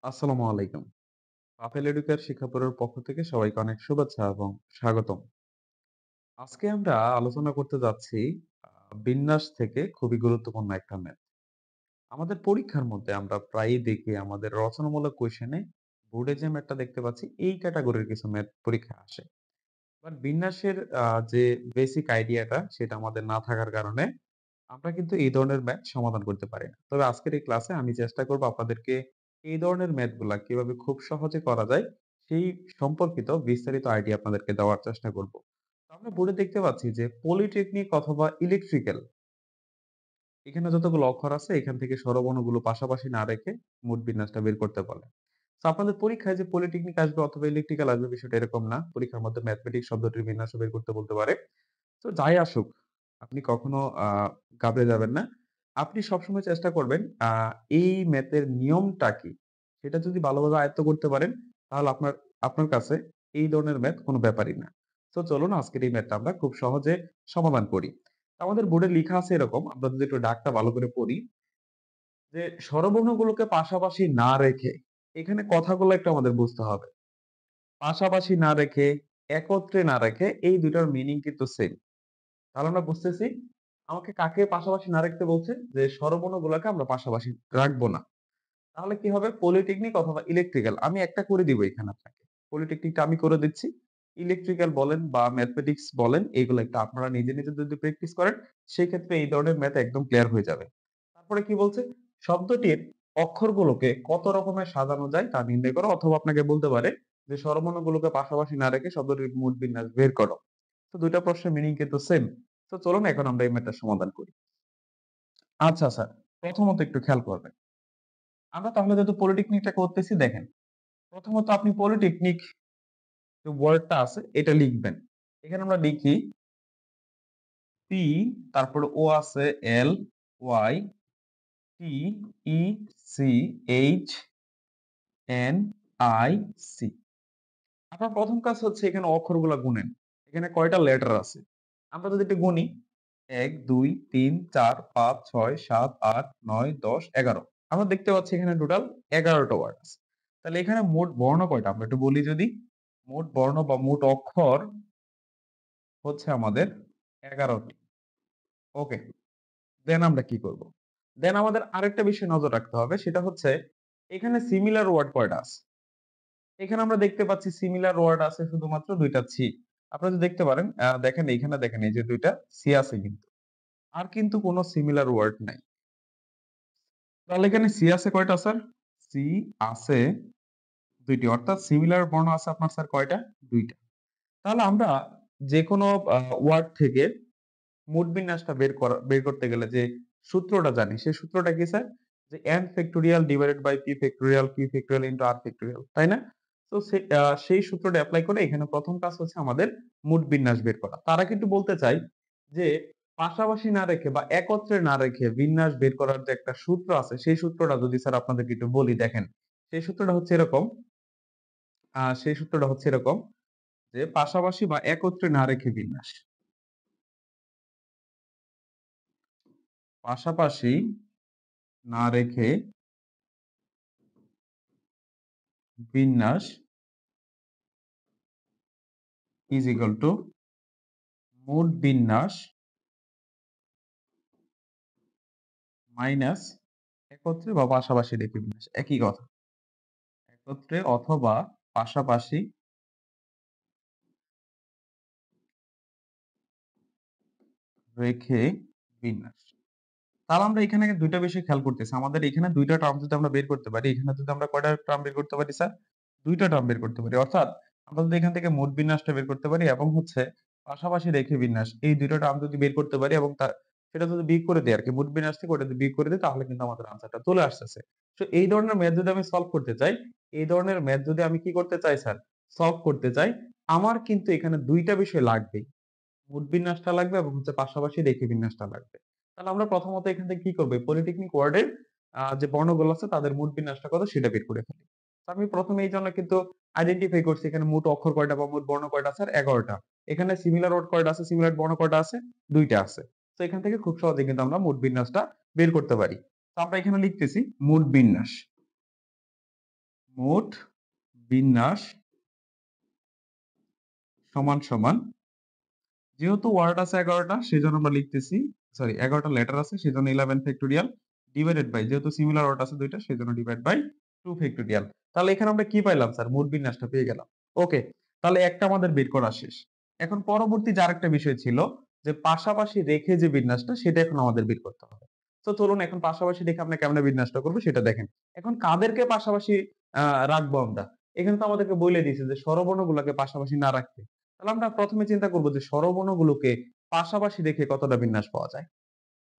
আসসালামু আলাইকুম। পাপেল এডুকেয়ার শিক্ষাপুরের পক্ষ থেকে সবাইকে অনেক শুভেচ্ছা এবং স্বাগতম। আজকে আমরা আলোচনা করতে যাচ্ছি বিন্যাস থেকে খুবই গুরুত্বপূর্ণ একটা ম্যাথ। আমাদের পরীক্ষার মধ্যে আমরা প্রায়ই দেখি আমাদের রচনামূলক কোয়েশ্চেনে বোর্ডে যে ম্যাথটা দেখতে পাচ্ছি এই ক্যাটেগরির কিছু ম্যাথ পরীক্ষায় আসে। বাট বিন্যাসের যে বেসিক আইডিয়াটা সেটা আমাদের না থাকার কারণে আমরা কিন্তু এই ধরনের ম্যাথ সমাধান করতে পারি না। তবে আজকের এই ক্লাসে আমি চেষ্টা করব আপনাদেরকে এই ধরনের ম্যাথ গুলা কিভাবে খুব সহজে করা যায় সেই সম্পর্কিত বিস্তারিত আইডিয়া আপনাদেরকে দেওয়ার চেষ্টা করব। তো আমরা বোর্ডে দেখতে পাচ্ছি যে পলিটেকনিক অথবা ইলেকট্রিক্যাল এখানে যতগুলো অক্ষর আছে এখান থেকে স্বরবর্ণগুলো পাশাপাশি না রেখে মোট বিন্যাসটা বের করতে বলে। তো আপনাদের পরীক্ষায় যে পলিটেকনিক আসবে অথবা ইলেকট্রিক্যাল আসবে বিষয়টা এরকম না। পরীক্ষার মধ্যে ম্যাথমেটিক্স শব্দটির বিন্যাসও বের করতে বলতে পারে। তো যাই আসুক, আপনি কখনো ঘাবড়ে যাবেন না। আপনি সবসময় চেষ্টা করবেন এই ম্যাথের নিয়মটা কি? সেটা যদি ভালোভাবে আয়ত্ত করতে পারেন, তাহলে আপনার আপনার কাছে এই ধরনের ম্যাথ কোনো ব্যাপারই না। তো চলুন আজকের এই ম্যাথটা আমরা খুব সহজে সমাধান করি। আমাদের বোর্ডে লিখা আছে এরকম, আমরা যদি একটু ডাকটা ভালো করে পড়ি যে স্বরবর্ণগুলোকে পাশাপাশি না রেখে, এখানে কথাগুলো একটু আমাদের বুঝতে হবে। পাশাপাশি না রেখে, একত্রে না রেখে এই ২ টার মিনিং কিন্তু সেম। তাহলে আমরা বুঝতেছি আমাকে কাকে পাশাপাশি না রাখতে বলছে? যে স্বরবর্ণগুলাকে আমরা পাশাপাশি রাখবো না। তাহলে কি হবে? পলিটেকনিক অথবা ইলেকট্রিক্যাল আমি একটা করে দিব এখানে আপনাকে। পলিটেকনিকটা আমি করে দিচ্ছি। ইলেকট্রিক্যাল বলেন বা ম্যাথমেটিক্স বলেন এগুলো একটু আপনারা নিজে, নিজে যদি প্র্যাকটিস করেন সেক্ষেত্রে এই ধরনের ম্যাথ একদম ক্লিয়ার হয়ে যাবে। তারপরে কি বলছে? শব্দটির অক্ষরগুলোকে কত রকমের সাজানো যায় তা নির্ণয় করো অথবা আপনাকে বলতে পারে যে স্বরবর্ণগুলোকে পাশাপাশি না রেখে শব্দটির মোট বিন্যাস বের করো। তো ২ টা প্রশ্নের মিনিং কিন্তু সেম। তো চলুন এখন আমরা এই ম্যাথটার সমাধান করি। আচ্ছা স্যার, প্রথমত একটু খেয়াল করবেন। আমরা তাহলে যেহেতু পলিটেকনিকটা করতেছি দেখেন। প্রথমত আপনি পলিটেকনিক যে ওয়ার্ডটা আছে এটা লিখবেন। এখানে আমরা লিখি পি তারপরে ও আছে L Y T E C H N I C. আপনার প্রথম কাজ হচ্ছে এখানে অক্ষরগুলা গুনেন। এখানে কয়টা লেটার আছে? আমরা যদি একটু গুনি ১, ২, ৩, ৪, ৫, ৬, ৭, ৮, ৯, ১০, ১১ আমরা দেখতে পাচ্ছি এখানে টোটাল ১১ টা ওয়ার্ড আছে। তাহলে এখানে মোট বর্ণ কয়টা? আমরা একটু বলি যদি, মোট বর্ণ বা মোট অক্ষর হচ্ছে আমাদের ১১ টি। ওকে। দেন আমরা কি করব? দেন আমাদের আরেকটা বিষয় নজর রাখতে হবে সেটা হচ্ছে এখানে সিমিলার ওয়ার্ড কয়টা আছে? এখানে আমরা দেখতে পাচ্ছি সিমিলার ওয়ার্ড আছে শুধুমাত্র ২ টা সি। আপনারা যদি দেখতে পারেন দেখেন এইখানে দেখেন এই যে ২ টা সি আছে কিন্তু। আর কিন্তু কোন সিমিলার ওয়ার্ড নাই। তাহলে এখানে সি আছে কয়টা স্যার? সি আছে ২ টি। অর্থাৎ সিমিলার বর্ণ আছে আপনার স্যার কয়টা? ২ টা। তাহলে আমরা যেকোনো ওয়ার্ড থেকে মোট বিন্যাসটা বের করতে গেলে যে সূত্রটা জানি, সেই সূত্রটা কি স্যার? যে n factorial divided by p factorial, q factorial into r factorial. তাই না? তো সেই সূত্রটা এপ্লাই করে এখানে ১ম কাজ হচ্ছে আমাদের মোট বিন্যাস বের করা। তারা কিন্তু বলতে চাই যে পাশাপাশি না রেখে বা একত্রে না রেখে বিন্যাস বের করার যে একটা সূত্র আছে, সেই সূত্রটা যদি স্যার আপনাদেরকে একটু বলি দেখেন। সেই সূত্রটা হচ্ছে এরকম সেই সূত্রটা হচ্ছে এরকম যে পাশাপাশি বা একত্রে না রেখে বিন্যাস। পাশাপাশি না রেখে বিন্যাস ইজ ইকুয়াল টু মোট বিন্যাস মাইনাস একত্রে বা পাশাপাশি রেখে বিন্যাস। একই কথা। একত্রে অথবা পাশাপাশি রেখে বিন্যাস। তাহলে আমরা এখানে ২ টা বিষয় খেয়াল করতেছি। আমাদের এখানে ২ টা টার্ম যদি আমরা বের করতে পারি, এখানে যদি আমরা কয়টা টার্ম বের করতে পারি স্যার? ২ টা টার্ম বের করতে পারি। অর্থাৎ আমরা যদি এখান থেকে মোট বিন্যাসটা বের করতে পারি এবং হচ্ছে পাশাপাশি রেখে বিন্যাস এই ২ টা টার্ম যদি বের করতে পারি এবং সেটা যদি বিয়োগ করে দেই আরকি। মোট বিন্যাস থেকে ওটা যদি বিয়োগ করে দেই তাহলে কিন্তু আমাদের আনসারটা চলে আসতেছে। সো এই ধরনের ম্যাথ যদি আমি সলভ করতে চাই, এই ধরনের ম্যাথ যদি আমি কি করতে চাই স্যার? সলভ করতে চাই, আমার কিন্তু এখানে ২ টা বিষয় লাগবেই। মোট বিন্যাসটা লাগবে এবং হচ্ছে পাশাপাশি রেখে বিন্যাসটা লাগবে। তাহলে আমরা প্রথমত এখান থেকে কি করব? পলিটেকনিক ওয়ার্ডের যে বর্ণগুলো আছে তাদের মোট বিন্যাসটা কত সেটা বের করে ফেলি। তো আমি ১ম এ এইজন্য কিন্তু আইডেন্টিফাই করছি এখানে মোট অক্ষর কয়টা বা মোট বর্ণ কয়টা আছে? স্যার ১১ টা। এখানে সিমিলার ওয়ার্ড কয়টা আছে? সিমিলার বর্ণ কয়টা আছে? ২ টা আছে। তো এখান থেকে খুব সহজেই কিন্তু আমরা মোট বিন্যাসটা বের করতে পারি। তো আমরা এখানে লিখতেছি মোট বিন্যাস। মোট বিন্যাস সমান সমান, যেহেতু ওয়ার্ড আছে 11টা সেজন্য আমরা লিখতেছি, সরি 11টা লেটার আছে সেজন্য 11 ফ্যাক্টোরিয়াল ডিভাইডেড বাই, যেহেতু সিমিলার ওয়ার্ড আছে 2টা সেজন্য ডিভাইড বাই 2 ফ্যাক্টোরিয়াল। তাহলে এখানে আমরা কি পাইলাম স্যার? মোট বিন্যাসটা পেয়ে গেলাম। ওকে। তাহলে একটা আমাদের বের করা শেষ। এখন পরবর্তী যে আরেকটা বিষয় ছিল যে পাশাপাশি রেখে যে বিন্যাসটা সেটা এখন আমাদের বের করতে হবে। তো চলুন এখন পাশাপাশি রেখে আমরা কেমনে বিন্যাসটা করব সেটা দেখেন। এখন কাদেরকে পাশাপাশি আ রাখবো আমরা? এখানে তো আমাদেরকে বইলে দিয়েছে যে স্বরবর্ণগুলোকে পাশাপাশি না রাখতে। তাহলে আমরা ১ম এ চিন্তা করব যে স্বরবর্ণগুলোকে পাশাপাশি রেখে কতটা বিন্যাস পাওয়া যায়।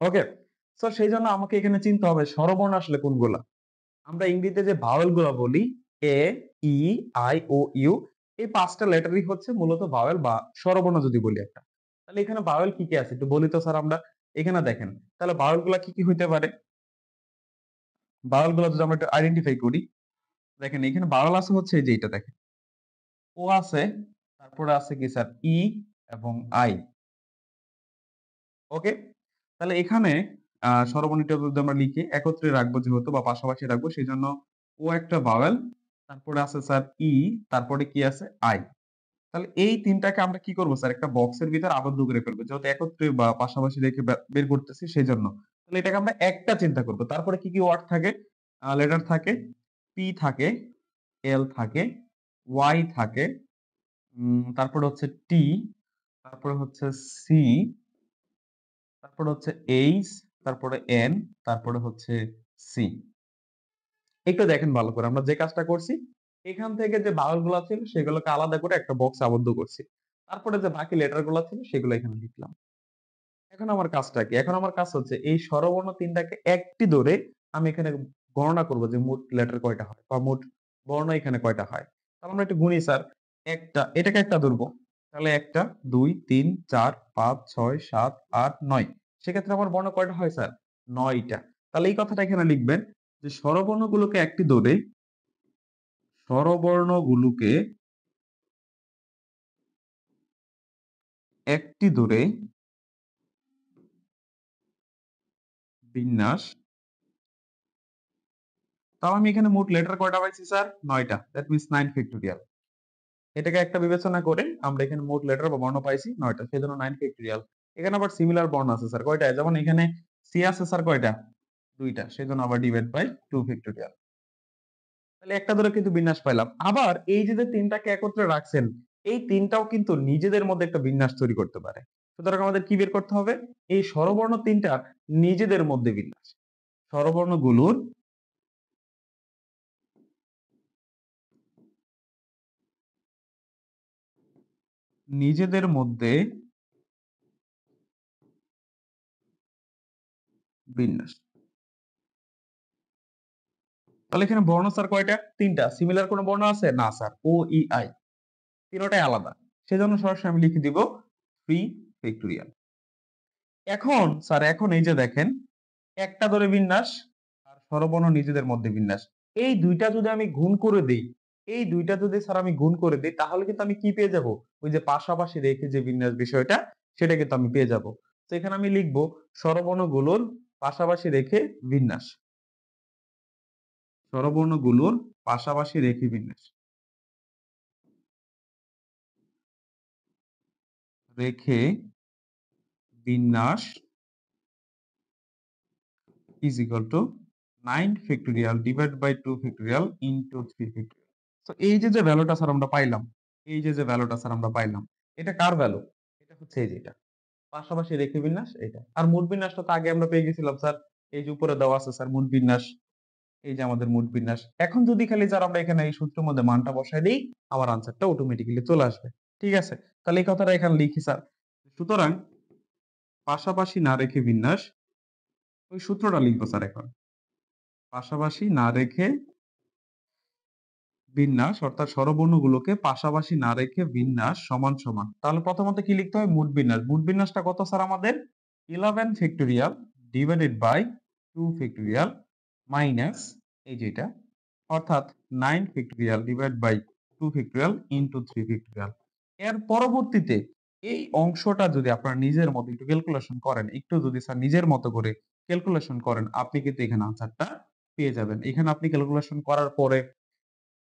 ওকে? সো সেইজন্য আমাকে এখানে চিনতে হবে স্বরবর্ণ আসলে কোনগুলা। আমরা ইংরেজিতে যে ভাওয়েল গুলা বলি এ, ই, আই, ও, ইউ, এই ৫ টা লেটারই হচ্ছে মূলত ভাওয়েল বা স্বরবর্ণ যদি বলি একটা। তাহলে এখানে ভাওয়েল কি আছে? একটু বলি তো স্যার আমরা। এখানে দেখেন। তাহলে ভাওয়েল গুলা কি হইতে পারে? ভাওয়েল গুলা যদি আমরা একটু আইডেন্টিফাই করি, দেখেন এখানে ভাওয়েল আছে হচ্ছে এই যে এটা দেখেন। ও আছে, তারপরে আছে কি স্যার? ই এবং আই। ওকে? তাহলে এখানে স্বরবর্ণটা যদি আমরা লিখি একত্রে রাখবো যেহেতু বা পাশাপাশি রাখবো সেজন্য ও একটা ভাওয়েল, তারপরে আছে স্যার ই, তারপরে কি আছে? আই। তাহলে এই ৩ টাকে আমরা কি করব স্যার? একটা বক্সের ভিতর আবদ্ধ করে ফেলবো। যেহেতু একত্রে বা পাশাপাশি রেখে বের করতেছি সেজন্য। তাহলে এটাকে আমরা একটা চিন্তা করব। তারপরে কি ওয়ার্ড থাকে? লেটার থাকে, পি থাকে, এল থাকে, ওয়াই থাকে, তারপরে হচ্ছে টি, তারপরে হচ্ছে সি, তারপরে হচ্ছে এইচ, তারপরে এন, তারপরে হচ্ছে সি। একটু দেখেন ভালো করে। আমরা যে কাজটা করছি, এখান থেকে যে ভাওয়েল গুলা ছিল সেগুলোকে আলাদা করে একটা বক্সে আবদ্ধ করছি। তারপরে যে বাকি লেটার গুলা ছিল সেগুলো এখানে লিখলাম। এখন আমার কাজটা কি? এখন আমার কাজ হচ্ছে এই স্বরবর্ণ ৩ টাকে একটি ধরে আমি এখানে গণনা করব যে মোট লেটার কয়টা হয় বা মোট বর্ণ এখানে কয়টা হয়। তাহলে আমরা একটু গুনি স্যার। এটাকে একটা ধরবো। তাহলে ১ টা, ২, ৩, ৪, ৫, ৬, ৭, ৮, ৯। সেক্ষেত্রে আমার বর্ণ কয়টা হয় স্যার? ৯ টা। তাহলে এই কথাটা এখানে লিখবেন যে স্বরবর্ণগুলোকে একটি ধরে স্বরবর্ণগুলোকে একটি ধরে বিন্যাস, তাও আমি এখানে মোট লেটার কয়টা পাইছি স্যার? ৯ টা। That means ৯ factorial. এটাকে একটা বিবেচনা করে আমরা এখানে মোট লেটার বা বর্ণ পাইছি ৯ টা। সেজন্য 9 ফ্যাক্টোরিয়াল। এখানে আবার সিমিলার বর্ণ আছে স্যার কয়টা? যেমন এখানে সি আছে স্যার কয়টা? ২ টা। সেজন্য আবার ডিভাইড বাই 2 ফ্যাক্টোরিয়াল। তাহলে একটা ধরে কিন্তু বিন্যাস পাইলাম। আবার এই যে ৩ টাকে একত্রে রাখছেন, এই ৩ টাও কিন্তু নিজেদের মধ্যে একটা বিন্যাস তৈরি করতে পারে। সুতরাং আমাদের কি বের করতে হবে? এই স্বরবর্ণ ৩ টার নিজেদের মধ্যে বিন্যাস। স্বরবর্ণগুলোর নিজেদের মধ্যে বিন্যাস। তাহলে এখানে বর্ণ স্যার কয়টা? ৩ টা। সিমিলার কোন বর্ণ আছে? না স্যার। O, E, I. ৩ টাই আলাদা। সেজন্য সরাসরি আমি লিখে দিব 3 ফ্যাক্টোরিয়াল। এখন এই যে দেখেন, একটা ধরে বিন্যাস আর স্বরবর্ণ নিজেদের মধ্যে বিন্যাস। এই ২ টা যদি আমি গুণ করে দেই, এই ২ টা যদি স্যার আমি গুণ করে দেই তাহলে কিন্তু আমি কি পেয়ে যাবো? ওই যে পাশাপাশি রেখে যে বিন্যাস বিষয়টা সেটা কিন্তু আমি পেয়ে যাবো। তো এখানে আমি লিখব স্বরবর্ণগুলোর পাশাপাশি রেখে বিন্যাস। স্বরবর্ণগুলোর পাশাপাশি রেখে বিন্যাস। রেখে বিন্যাস is equal to 9 factorial divided by 2 factorial into 3 factorial. So এই যে ভ্যালুটা স্যার আমরা পাইলাম, এই যে ভ্যালুটা স্যার আমরা পাইলাম, এটা কার ভ্যালু? এটা হচ্ছে এই যে এটা। পাশাপাশি রেখে বিন্যাস এটা। আর মোট বিন্যাসটা তো আগে আমরা পেয়ে গেছিলাম স্যার। এই যে উপরে দেওয়া আছে স্যার মোট বিন্যাস। এই যে আমাদের মোট বিন্যাস। এখন যদি খালি স্যার আমরা এখানে এই সূত্রের মধ্যে মানটা বসায় দেই, আমার আনসারটা অটোমেটিক্যালি চলে আসবে। ঠিক আছে? তাহলে এই কথাটা এখানে লিখি স্যার। সুতরাং পাশাপাশি না রেখে বিন্যাস, ওই সূত্রটা লিখবো স্যার এখন। পাশাপাশি না রেখে বিন্যাস অর্থাৎ স্বরবর্ণগুলোকে পাশাপাশি না রেখে বিন্যাস সমান সমান। তাহলে প্রথমত কি লিখতে হয়? মোট বিন্যাস। মোট বিন্যাসটা কত স্যার আমাদের? 11 factorial divided by 2 factorial minus এই যে এটা অর্থাৎ 9 factorial divide by 2 factorial into 3 factorial. এর পরবর্তীতে এই অংশটা যদি আপনারা নিজের মতো একটু ক্যালকুলেশন করেন, একটু যদি স্যার নিজের মতো করে ক্যালকুলেশন করেন, আপনি কিন্তু এখানে আনসারটা পেয়ে যাবেন। এখানে আপনি ক্যালকুলেশন করার পরে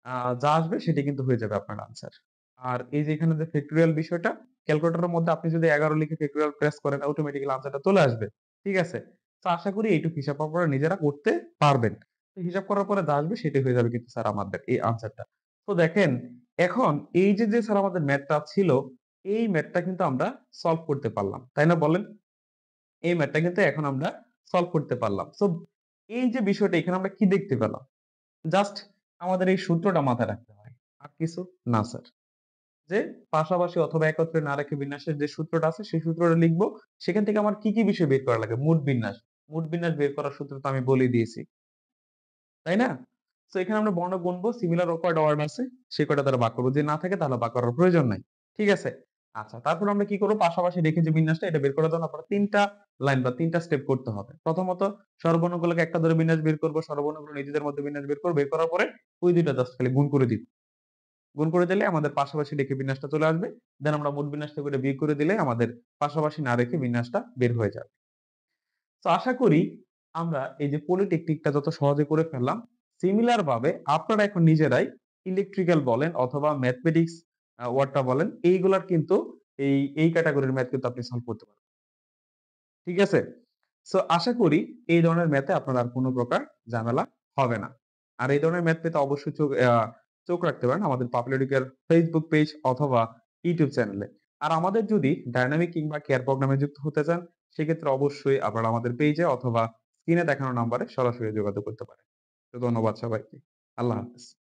আ যা আসবে সেটি কিন্তু হয়ে যাবে আপনার আনসার। আর এই যে এখানে যে ফ্যাক্টোরিয়াল বিষয়টা, ক্যালকুলেটরের মধ্যে আপনি যদি ১১ লিখে ফ্যাক্টোরিয়াল প্রেস করেন অটোমেটিক্যালি আনসারটা চলে আসবে। ঠিক আছে? তো আশা করি এইটুকু হিসাব আপনারা নিজেরা করতে পারবেন। তো হিসাব করার পরে যা আসবে সেটাই হয়ে যাবে কিন্তু স্যার আমাদের এই আনসারটা। তো দেখেন এখন এই যে স্যার আমাদের ম্যাথটা ছিল, এই ম্যাথটা কিন্তু আমরা সলভ করতে পারলাম। তাই না বলেন? এই ম্যাথটা কিন্তু এখন আমরা সলভ করতে পারলাম। সো এই যে বিষয়টা এখানে আমরা কি দেখতে পেলাম? জাস্ট আমাদের এই সূত্রটা মাথায় রাখতে হয়। আর কিছু না স্যার। যে পাশাপাশি অথবা একত্রে না রেখে বিন্যাসের যে সূত্রটা আছে সেই সূত্রটা লিখবো। সেখান থেকে আমার কি বিষয় বের করা লাগে? মোট বিন্যাস। মোট বিন্যাস বের করার সূত্র তো আমি বলেই দিয়েছি। তাই না? সো এখানে আমরা বর্ণ গুনবো, সিমিলার ও কয়টা ওয়ার্ড আছে সে কয়টা দ্বারা ভাগ করব। যদি না থাকে তাহলে ভাগ করার প্রয়োজন নাই। ঠিক আছে? আচ্ছা তারপর আমরা কি করব? পাশাপাশি রেখে যে বিন্যাসটা এটা বের করার জন্য আপনার ৩ টা লাইন বা ৩ টা স্টেপ করতে হবে। প্রথমত স্বরবর্ণগুলোকে একটা ধরে বিন্যাস বের করব। স্বরবর্ণগুলো নিজেদের মধ্যে বিন্যাস বের করব। বের করার পরে ওই ২ টা জাস্ট খালি গুণ করে দিব। গুণ করে দিলে আমাদের পাশাপাশি রেখে বিন্যাসটা চলে আসবে। দেন আমরা মোট বিন্যাস থেকে ওটা বিয়োগ করে দিলে আমাদের পাশাপাশি না রেখে বিন্যাসটা বের হয়ে যাবে। তো আশা করি আমরা এই যে পলিটেকনিকটা যত সহজে করে ফেললাম, সিমিলার ভাবে আপনারা এখন নিজেরাই ইলেকট্রিক্যাল বলেন অথবা ম্যাথমেটিক্স ওয়ার্ডটা বলেন, এইগুলার কিন্তু এই ক্যাটেগরির ম্যাথ কিন্তু আপনি সলভ করতে পারবেন। ঠিক আছে? সো আশা করি এই ধরনের ম্যাথে আপনার আর কোন প্রকার ঝামেলা হবে না। আর এই ধরনের ম্যাথ পেতে অবশ্যই চোখ রাখতে পারেন আমাদের পাপুলারিটির ফেসবুক পেজ অথবা ইউটিউব চ্যানেলে। আর আমাদের যদি ডায়নামিক কিংবা কেয়ার প্রোগ্রামে যুক্ত হতে চান, সেক্ষেত্রে অবশ্যই আপনারা আমাদের পেজে অথবা স্ক্রিনে দেখানো নাম্বারে সরাসরি যোগাযোগ করতে পারেন। তো ধন্যবাদ সবাইকে। আল্লাহ হাফেজ।